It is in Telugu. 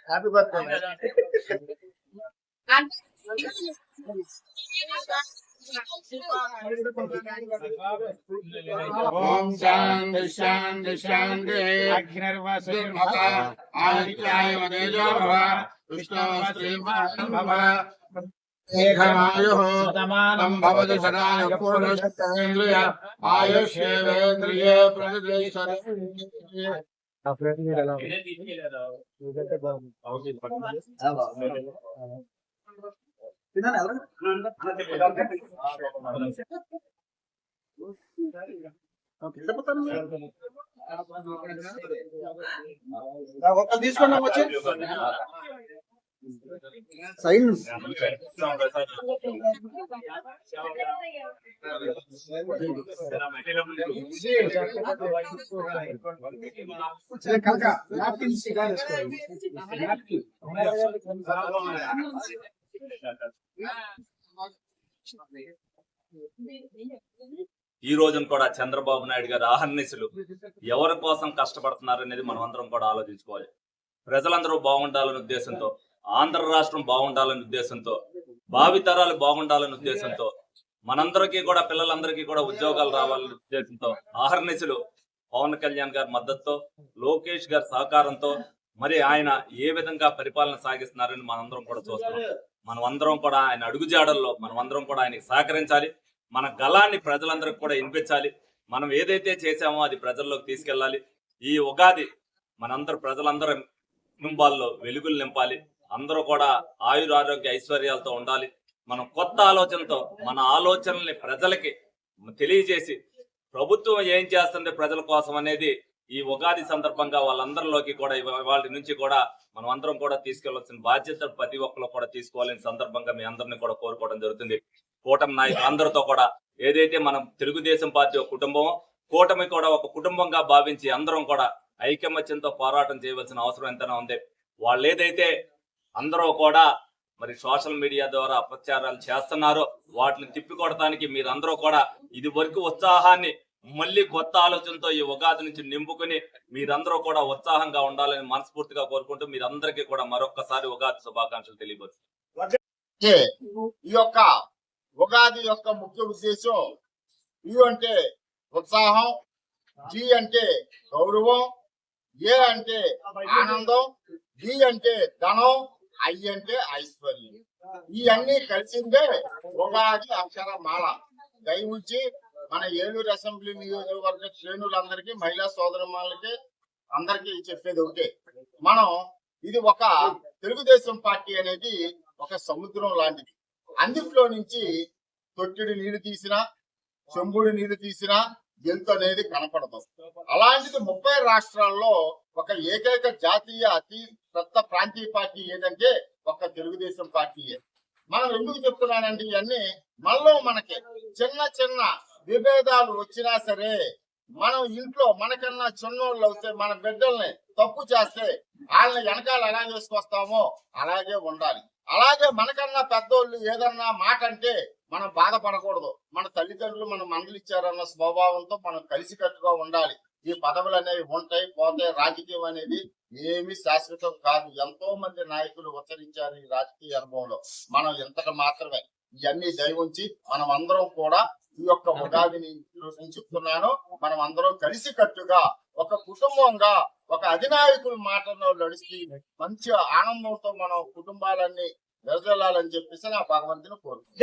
Happy birthday. ఓం శాంతి శాంతి శాంతి. అగ్నిర్వసుర్భవ ఆదిత్యాయ తేజో భవ విష్ణుః శ్రీమాన్ భవ ఏకమాయుః శతమానం భవతి శతాయ పురుషేంద్రియ ఆయుష్యేంద్రియే ప్రతిష్టతే. తీసుకోండి వచ్చి సైన్ ఈ రోజున కూడా చంద్రబాబు నాయుడు గారు ఆహర్నిశలు ఎవరి కోసం కష్టపడుతున్నారు అనేది మనం అందరం కూడా ఆలోచించుకోవాలి. ప్రజలందరూ బాగుండాలనే ఉద్దేశంతో, ఆంధ్ర రాష్ట్రం బాగుండాలనే ఉద్దేశంతో, భావితరాలు బాగుండాలనే ఉద్దేశంతో, మనందరికీ కూడా పిల్లలందరికీ కూడా ఉద్యోగాలు రావాలనే ఉద్దేశంతో ఆహర్నిశలు పవన్ కళ్యాణ్ గారి మద్దతుతో, లోకేష్ గారి సహకారంతో మరి ఆయన ఏ విధంగా పరిపాలన సాగిస్తున్నారని మనందరం కూడా చూస్తున్నాం. మనమందరం కూడా ఆయన అడుగుజాడల్లో మనమందరం కూడా ఆయనకి సహకరించాలి. మన గళాన్ని ప్రజలందరికీ కూడా వినిపించాలి. మనం ఏదైతే చేశామో అది ప్రజల్లోకి తీసుకెళ్ళాలి. ఈ ఉగాది మనందరూ ప్రజలందరూ కుటుంబాల్లో వెలుగులు నింపాలి. అందరూ కూడా ఆయురారోగ్య ఐశ్వర్యాలతో ఉండాలి. మనం కొత్త ఆలోచనతో మన ఆలోచనల్ని ప్రజలకి తెలియజేసి ప్రభుత్వం ఏం చేస్తుంది ప్రజల కోసం అనేది ఈ ఉగాది సందర్భంగా వాళ్ళందరిలోకి కూడా వాళ్ళ నుంచి కూడా మనం అందరం కూడా తీసుకెళ్లాల్సిన బాధ్యత ప్రతి ఒక్కరు కూడా తీసుకోవాలని సందర్భంగా మీ అందరినీ కూడా కోరుకోవడం జరుగుతుంది. కూటమి నాయకులు అందరితో కూడా ఏదైతే మనం తెలుగుదేశం పార్టీ ఒక కుటుంబమో, కూటమి కూడా ఒక కుటుంబంగా భావించి అందరం కూడా ఐకమత్యంతో పోరాటం చేయవలసిన అవసరం ఎంతైనా ఉంది. వాళ్ళు ఏదైతే అందరూ కూడా మరి సోషల్ మీడియా ద్వారా అపచారాలు చేస్తున్నారో వాటిని తిప్పికొడటానికి మీరందరూ కూడా ఇది వరకు ఉత్సాహాన్ని మళ్ళీ కొత్త ఆలోచనతో ఈ ఉగాది నుంచి నింపుకుని మీరందరూ కూడా ఉత్సాహంగా ఉండాలని మనస్ఫూర్తిగా కోరుకుంటూ మీరందరికీ కూడా మరొక్కసారి ఉగాది శుభాకాంక్షలు తెలియబోతుంది. ఈ యొక్క ఉగాది యొక్క ముఖ్య ఉద్దేశం యు అంటే ఉత్సాహం, జి అంటే గౌరవం, ఏ అంటే ఆనందం, డి అంటే ధనం, ఐ అంటే ఐశ్వర్యం. ఇవన్నీ కలిసిందే ఉగాది అక్షరమాల. దయవుంచి మన ఏలూరు అసెంబ్లీ నియోజకవర్గ శ్రేణులందరికీ, మహిళా సోదరులకి అందరికీ చెప్పేది ఒకటే, మనం ఇది ఒక తెలుగుదేశం పార్టీ అనేది ఒక సముద్రం లాంటిది. అందులో నుంచి తొట్టిడి నీళ్లు తీసినా, చెంబుడి నీళ్లు తీసినా గెలుతు అనేది కనపడదు. అలాంటిది 30 రాష్ట్రాల్లో ఒక ఏకైక జాతీయ అతి పెద్ద ప్రాంతీయ పార్టీ ఏదంటే ఒక తెలుగుదేశం పార్టీయే. మనం ఎందుకు చెప్తున్నానంటే ఇవన్నీ మనలో మనకి చిన్న చిన్న విభేదాలు వచ్చినా సరే, మనం ఇంట్లో మనకన్నా చిన్నోళ్ళు అవుతే మన బిడ్డల్ని తప్పు చేస్తే వాళ్ళని వెనకాల ఎలా చేసుకొస్తామో అలాగే ఉండాలి. అలాగే మనకన్నా పెద్దోళ్ళు ఏదన్నా మాట అంటే మనం బాధపడకూడదు. మన తల్లిదండ్రులు మన మందలిచ్చారన్న స్వభావంతో మనం కలిసికట్టుగా ఉండాలి. ఈ పదవులు అనేవి ఉంటాయి, పోతాయి. రాజకీయం అనేది ఏమి శాశ్వతం కాదు. ఎంతో మంది నాయకులు ఉచ్చరించారు ఈ రాజకీయ అనుభవంలో. మనం ఇంతకు మాత్రమే. ఇవన్నీ దయవుంచి మనం అందరం కూడా ఈ యొక్క ఉగాదిని చెప్తున్నాను, మనం అందరం కలిసి కట్టుగా ఒక కుటుంబంగా ఒక అధినాయకుల మాటలో నడిచి మంచి ఆనందంతో మనం కుటుంబాలన్నీ వెదజల్లాలని చెప్పేసి నా భగవంతుని కోరుకుంటున్నాను.